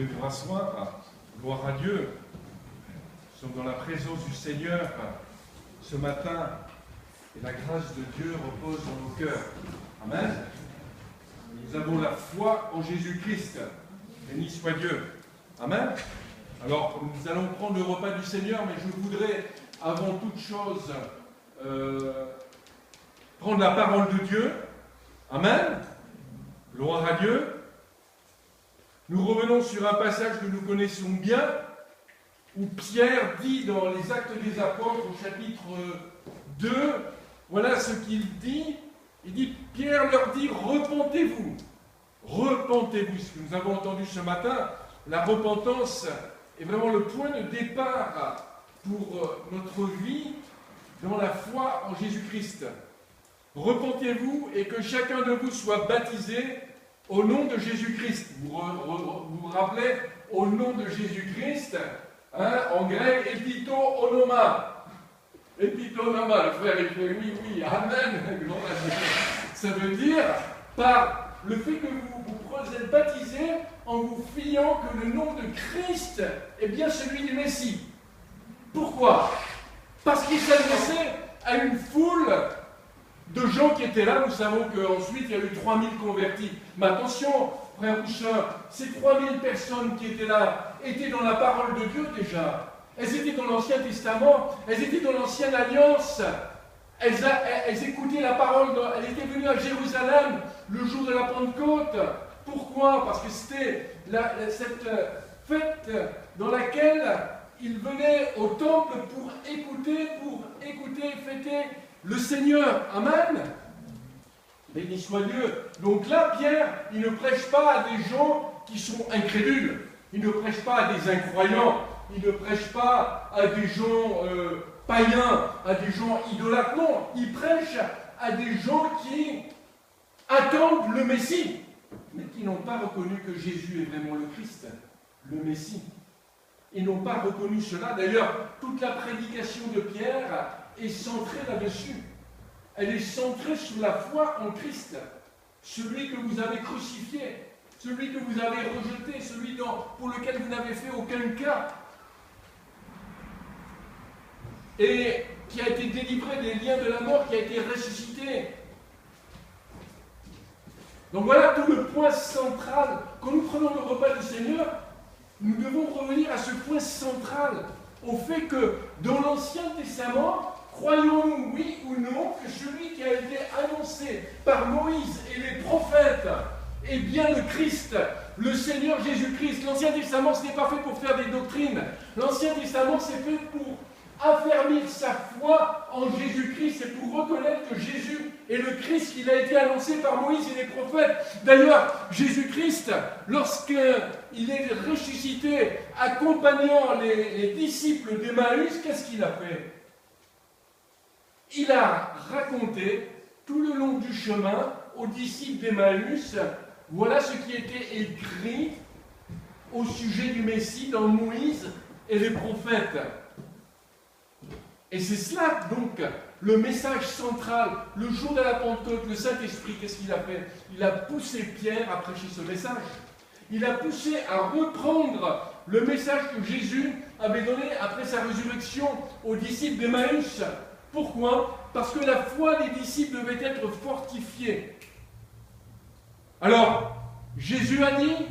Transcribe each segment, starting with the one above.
pouvez vous rasseoir. Gloire à Dieu. Nous sommes dans la présence du Seigneur ce matin et la grâce de Dieu repose dans nos cœurs. Amen. Nous avons la foi en Jésus-Christ. Béni soit Dieu. Amen. Alors, nous allons prendre le repas du Seigneur, mais je voudrais, avant toute chose, prendre la parole de Dieu. Amen. Gloire à Dieu. Nous revenons sur un passage que nous connaissons bien, où Pierre dit dans les Actes des Apôtres, au chapitre 2, voilà ce qu'il dit. Il dit, Pierre leur dit, repentez-vous. Repentez-vous. Ce que nous avons entendu ce matin, la repentance est vraiment le point de départ pour notre vie dans la foi en Jésus-Christ. Repentez-vous et que chacun de vous soit baptisé au nom de Jésus-Christ. Vous vous rappelez, au nom de Jésus-Christ, en grec, épito onoma. Épito onoma, le frère, il fait oui, amen, gloire à Dieu. Ça veut dire, par le fait que vous êtes baptisé en vous fiant que le nom de Christ est bien celui du Messie. Pourquoi? Parce qu'il s'adressait à une foule de gens qui étaient là. Nous savons qu'ensuite il y a eu 3000 convertis. Mais attention, frères ou sœurs, ces 3000 personnes qui étaient là étaient dans la parole de Dieu déjà. Elles étaient dans l'Ancien Testament, elles étaient dans l'Ancienne Alliance. Elles écoutaient la parole, elles étaient venues à Jérusalem le jour de la Pentecôte. Pourquoi? Parce que c'était cette fête dans laquelle ils venaient au temple pour écouter, fêter le Seigneur. Amen. Béni soit Dieu. Donc là, Pierre, il ne prêche pas à des gens qui sont incrédules. Il ne prêche pas à des incroyants. Il ne prêche pas à des gens païens, à des gens idolâtres. Non, il prêche à des gens qui attendent le Messie, mais qui n'ont pas reconnu que Jésus est vraiment le Christ, le Messie. Ils n'ont pas reconnu cela. D'ailleurs, toute la prédication de Pierre est centrée là-dessus. Elle est centrée sur la foi en Christ, celui que vous avez crucifié, celui que vous avez rejeté, celui pour lequel vous n'avez fait aucun cas, et qui a été délivré des liens de la mort, qui a été ressuscité. Donc voilà tout le point central. Quand nous prenons le repas du Seigneur, nous devons revenir à ce point central, au fait que dans l'Ancien Testament, croyons-nous, oui ou non, que celui qui a été annoncé par Moïse et les prophètes est bien le Christ, le Seigneur Jésus-Christ. L'Ancien Testament, ce n'est pas fait pour faire des doctrines. L'Ancien Testament, c'est fait pour affermir sa foi en Jésus-Christ et pour reconnaître que Jésus est le Christ, qu'il a été annoncé par Moïse et les prophètes. D'ailleurs, Jésus-Christ, lorsqu'il est ressuscité, accompagnant les disciples d'Emmaüs, qu'est-ce qu'il a fait? Il a raconté tout le long du chemin aux disciples d'Emmaüs, voilà ce qui était écrit au sujet du Messie dans Moïse et les prophètes. Et c'est cela, donc, le message central. Le jour de la Pentecôte, le Saint-Esprit, qu'est-ce qu'il a fait? Il a poussé Pierre à prêcher ce message. Il a poussé à reprendre le message que Jésus avait donné après sa résurrection aux disciples d'Emmaüs. Pourquoi? Parce que la foi des disciples devait être fortifiée. Alors, Jésus a dit,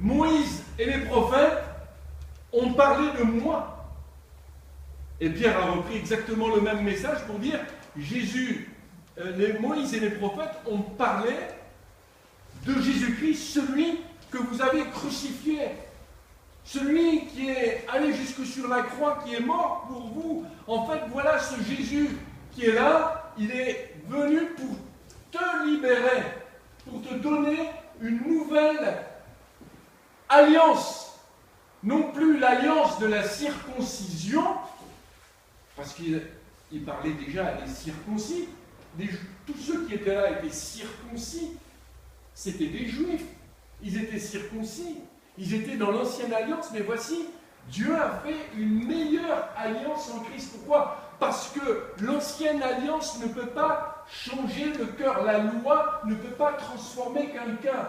Moïse et les prophètes ont parlé de moi. Et Pierre a repris exactement le même message pour dire, Moïse et les prophètes ont parlé de Jésus-Christ, celui que vous avez crucifié, celui qui est allé jusque sur la croix, qui est mort pour vous. En fait, voilà ce Jésus qui est là, il est venu pour te libérer, pour te donner une nouvelle alliance. Non plus l'alliance de la circoncision, parce qu'il parlait déjà des circoncis. Tous ceux qui étaient là étaient circoncis. C'était des Juifs. Ils étaient circoncis. Ils étaient dans l'ancienne alliance. Mais voici, Dieu a fait une meilleure alliance en Christ. Pourquoi? Parce que l'ancienne alliance ne peut pas changer le cœur. La loi ne peut pas transformer quelqu'un.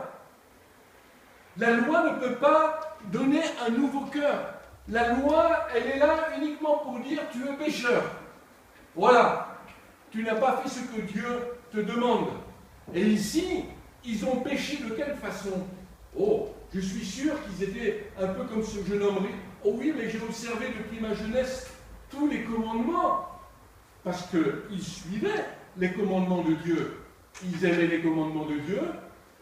La loi ne peut pas donner un nouveau cœur. La loi, elle est là uniquement pour dire tu es pécheur. Voilà. Tu n'as pas fait ce que Dieu te demande. Et ici, ils ont péché de quelle façon? Oh, je suis sûr qu'ils étaient un peu comme ce jeune homme. Oh oui, mais j'ai observé depuis ma jeunesse tous les commandements. Parce qu'ils suivaient les commandements de Dieu. Ils aimaient les commandements de Dieu,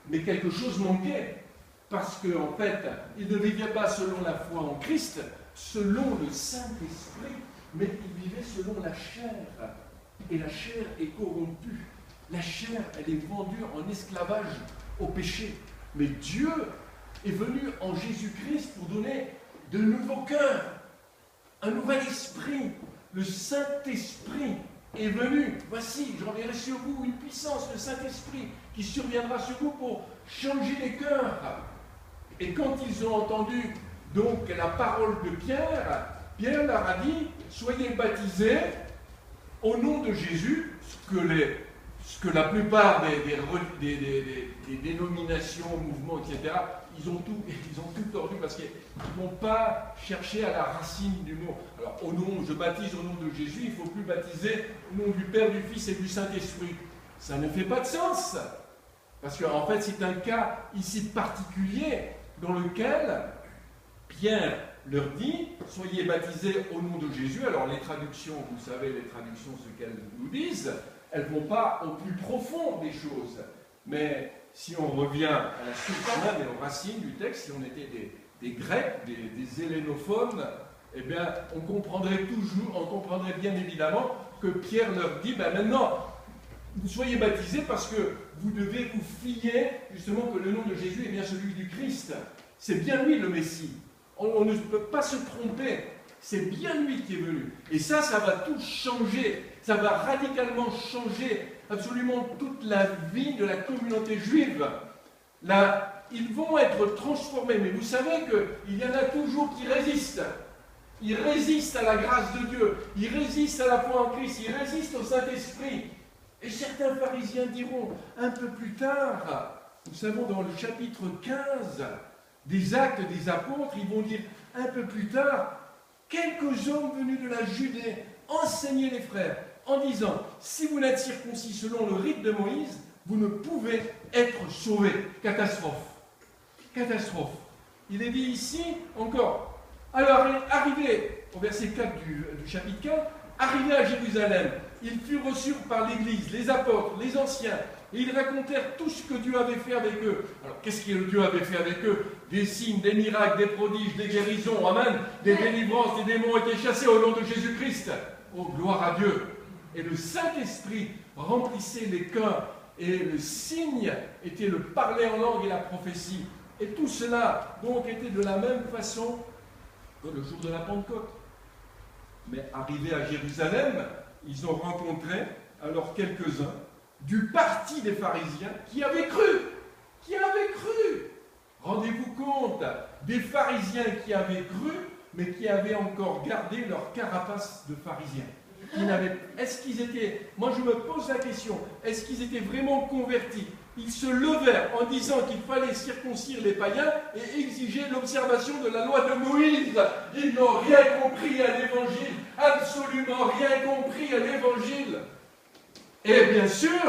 mais quelque chose manquait. Parce qu'en fait, ils ne vivaient pas selon la foi en Christ, selon le Saint-Esprit, mais ils vivaient selon la chair. Et la chair est corrompue. La chair, elle est vendue en esclavage au péché. Mais Dieu est venu en Jésus-Christ pour donner de nouveaux cœurs, un nouvel esprit. Le Saint-Esprit est venu. Voici, j'enverrai sur vous une puissance, le Saint-Esprit, qui surviendra sur vous pour changer les cœurs. Et quand ils ont entendu donc la parole de Pierre, Pierre leur a dit, soyez baptisés au nom de Jésus, ce que la plupart des dénominations, mouvements, etc., ils ont tout tordu parce qu'ils n'ont pas cherché à la racine du mot. Alors, je baptise au nom de Jésus, il ne faut plus baptiser au nom du Père, du Fils et du Saint-Esprit. Ça ne fait pas de sens. Parce qu'en fait, c'est un cas ici particulier dans lequel Pierre leur dit, soyez baptisés au nom de Jésus. Alors les traductions, vous savez, les traductions, ce qu'elles nous disent, elles ne vont pas au plus profond des choses. Mais si on revient à la source même et aux racines du texte, si on était des Grecs, des hellénophones, eh bien, on comprendrait bien évidemment que Pierre leur dit, ben maintenant, vous soyez baptisés parce que vous devez vous fier justement que le nom de Jésus est bien celui du Christ. C'est bien lui le Messie. On ne peut pas se tromper. C'est bien lui qui est venu. Et ça va tout changer. Ça va radicalement changer absolument toute la vie de la communauté juive. Là, ils vont être transformés. Mais vous savez qu'il y en a toujours qui résistent. Ils résistent à la grâce de Dieu. Ils résistent à la foi en Christ. Ils résistent au Saint-Esprit. Et certains pharisiens diront un peu plus tard, nous savons dans le chapitre 15 des Actes des Apôtres, ils vont dire un peu plus tard, quelques hommes venus de la Judée enseignaient les frères en disant, si vous n'êtes circoncis selon le rite de Moïse, vous ne pouvez être sauvés. Catastrophe. Catastrophe. Il est dit ici encore. Alors, arrivé au verset 4 du chapitre 15, arrivé à Jérusalem, ils furent reçus par l'Église, les apôtres, les anciens, et ils racontèrent tout ce que Dieu avait fait avec eux. Alors, qu'est-ce que Dieu avait fait avec eux? Des signes, des miracles, des prodiges, des guérisons, amen, des délivrances, des démons étaient chassés au nom de Jésus-Christ. Oh, gloire à Dieu! Et le Saint-Esprit remplissait les cœurs, et le signe était le parler en langue et la prophétie. Et tout cela, donc, était de la même façon que le jour de la Pentecôte. Mais arrivés à Jérusalem, ils ont rencontré alors quelques-uns du parti des pharisiens qui avaient cru. Qui avaient cru. Rendez-vous compte, des pharisiens qui avaient cru, mais qui avaient encore gardé leur carapace de pharisiens. Est-ce qu'ils étaient, moi je me pose la question, est-ce qu'ils étaient vraiment convertis? Ils se levèrent en disant qu'il fallait circoncire les païens et exiger l'observation de la loi de Moïse. Ils n'ont rien compris à l'évangile, absolument rien compris à l'évangile. Et bien sûr,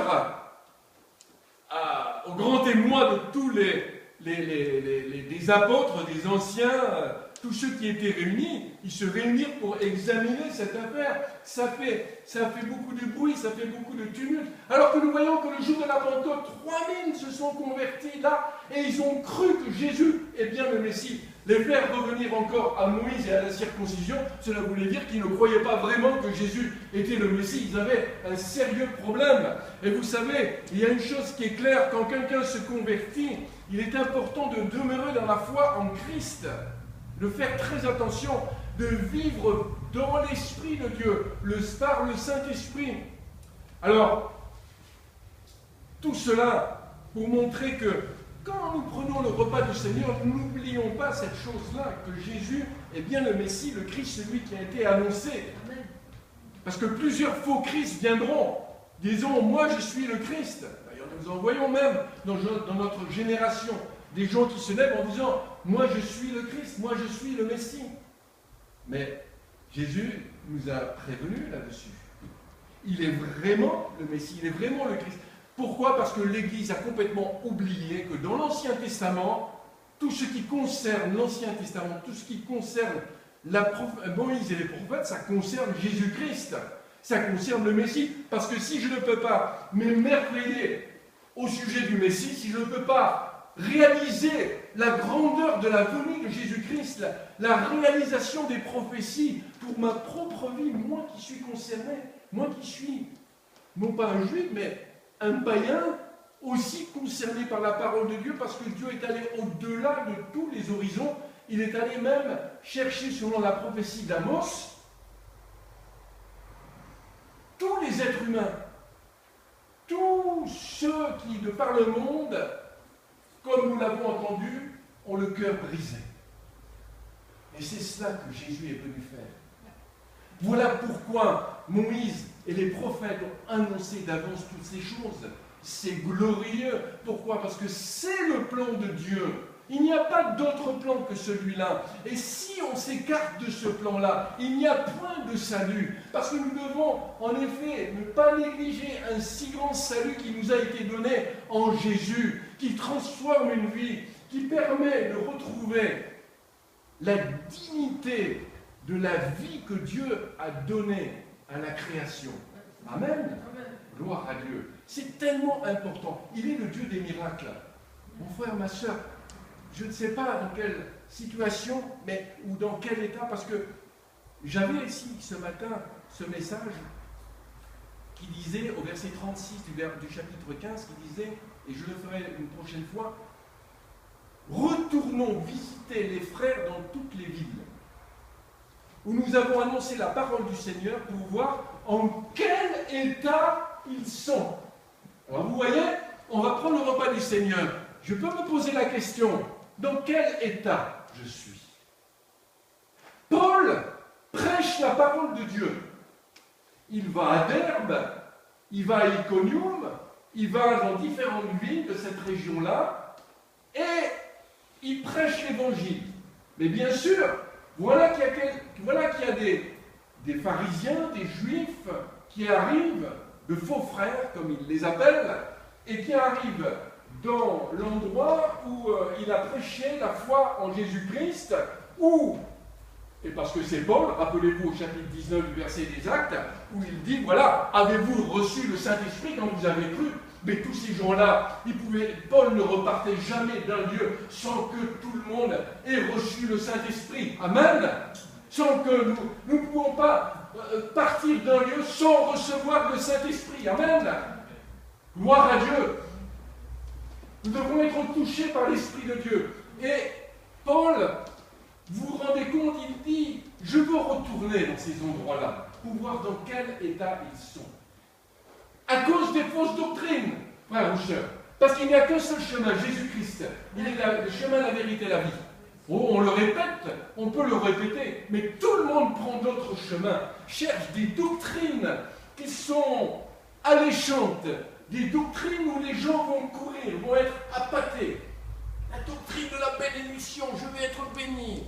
au grand témoin de tous les apôtres, des anciens, tous ceux qui étaient réunis, ils se réunirent pour examiner cette affaire. Ça fait beaucoup de bruit, ça fait beaucoup de tumulte. Alors que nous voyons que le jour de la Pentecôte, 3000 se sont convertis là, et ils ont cru que Jésus est bien le Messie. Les faire revenir encore à Moïse et à la circoncision, cela voulait dire qu'ils ne croyaient pas vraiment que Jésus était le Messie. Ils avaient un sérieux problème. Et vous savez, il y a une chose qui est claire, quand quelqu'un se convertit, il est important de demeurer dans la foi en Christ. De faire très attention, de vivre dans l'Esprit de Dieu, par le Saint-Esprit. Alors, tout cela pour montrer que quand nous prenons le repas du Seigneur, n'oublions pas cette chose-là, que Jésus est bien le Messie, le Christ, celui qui a été annoncé. Parce que plusieurs faux Christ viendront, disons, moi je suis le Christ. D'ailleurs, nous en voyons même dans notre génération. des gens qui se lèvent en disant « Moi je suis le Christ, moi je suis le Messie ». Mais Jésus nous a prévenus là-dessus. Il est vraiment le Messie, il est vraiment le Christ. Pourquoi? Parce que l'Église a complètement oublié que dans l'Ancien Testament, tout ce qui concerne l'Ancien Testament, tout ce qui concerne Moïse et les prophètes, ça concerne Jésus-Christ. Ça concerne le Messie. Parce que si je ne peux pas m'émerveiller au sujet du Messie, si je ne peux pas réaliser la grandeur de la venue de Jésus-Christ, la réalisation des prophéties pour ma propre vie, moi qui suis concerné, moi qui suis, non pas un juif, mais un païen, aussi concerné par la parole de Dieu, parce que Dieu est allé au-delà de tous les horizons. Il est allé même chercher, selon la prophétie d'Amos, tous les êtres humains, tous ceux qui, de par le monde, comme nous l'avons entendu, ont le cœur brisé. Et c'est cela que Jésus est venu faire. Voilà pourquoi Moïse et les prophètes ont annoncé d'avance toutes ces choses. C'est glorieux. Pourquoi? Parce que c'est le plan de Dieu. Il n'y a pas d'autre plan que celui-là. Et si on s'écarte de ce plan-là, il n'y a point de salut. Parce que nous devons, en effet, ne pas négliger un si grand salut qui nous a été donné en Jésus, qui transforme une vie, qui permet de retrouver la dignité de la vie que Dieu a donnée à la création. Amen. Gloire à Dieu. C'est tellement important. Il est le Dieu des miracles. Mon frère, ma soeur, je ne sais pas dans quelle situation, ou dans quel état, parce que j'avais ici ce matin ce message qui disait, au verset 36 du chapitre 15, qui disait, et je le ferai une prochaine fois, « Retournons visiter les frères dans toutes les villes, où nous avons annoncé la parole du Seigneur pour voir en quel état ils sont. » Alors vous voyez, on va prendre le repas du Seigneur. Je peux me poser la question, dans quel état je suis? Paul prêche la parole de Dieu. Il va à Derbe, il va à Iconium, il va dans différentes villes de cette région-là, et il prêche l'évangile. Mais bien sûr, voilà qu'il y a des pharisiens, des juifs qui arrivent, de faux frères, comme ils les appellent, et qui arrivent dans l'endroit où il a prêché la foi en Jésus-Christ, et parce que c'est Paul, rappelez-vous au chapitre 19 du verset des Actes, où il dit, voilà, avez-vous reçu le Saint-Esprit quand vous avez cru? Mais tous ces gens-là, Paul ne repartait jamais d'un lieu sans que tout le monde ait reçu le Saint-Esprit. Amen. Sans que nous ne pouvons pas partir d'un lieu sans recevoir le Saint-Esprit. Amen. Gloire à Dieu. Nous devons être touchés par l'Esprit de Dieu. Et Paul, vous vous rendez compte, il dit, je veux retourner dans ces endroits-là pour voir dans quel état ils sont. À cause des fausses doctrines, frères ou sœurs. Parce qu'il n'y a qu'un seul chemin, Jésus-Christ. Il est le chemin, la vérité, la vie. Oh, on le répète, on peut le répéter, mais tout le monde prend d'autres chemins, cherche des doctrines qui sont alléchantes, des doctrines où les gens vont courir, vont être appâtés. La doctrine de la bénédiction, je vais être béni.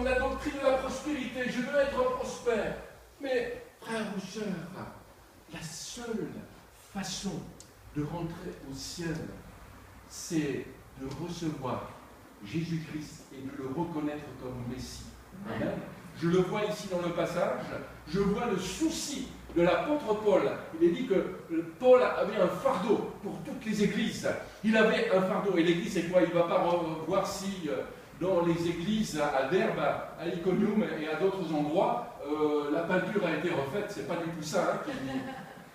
La doctrine de la prospérité, je veux être prospère. Mais, frères ou sœurs, la seule façon de rentrer au ciel, c'est de recevoir Jésus-Christ et de le reconnaître comme Messie. Amen. Je le vois ici dans le passage, je vois le souci de l'apôtre Paul. Il est dit que Paul avait un fardeau pour toutes les églises. Il avait un fardeau. Et l'église, c'est quoi? Il ne va pas voir si dans les églises à Derbe, à Iconium et à d'autres endroits, la peinture a été refaite. C'est pas du tout ça. Hein,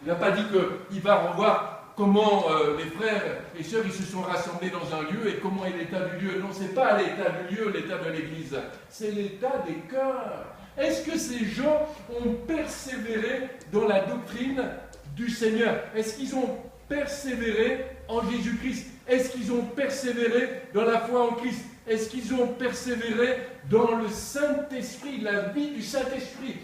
il n'a pas dit qu'il va revoir comment les frères et sœurs ils se sont rassemblés dans un lieu et comment est l'état du lieu. Non, ce n'est pas l'état du lieu, l'état de l'église. C'est l'état des cœurs. Est-ce que ces gens ont persévéré dans la doctrine du Seigneur? Est-ce qu'ils ont persévéré en Jésus-Christ? Est-ce qu'ils ont persévéré dans la foi en Christ? Est-ce qu'ils ont persévéré dans le Saint-Esprit, la vie du Saint-Esprit?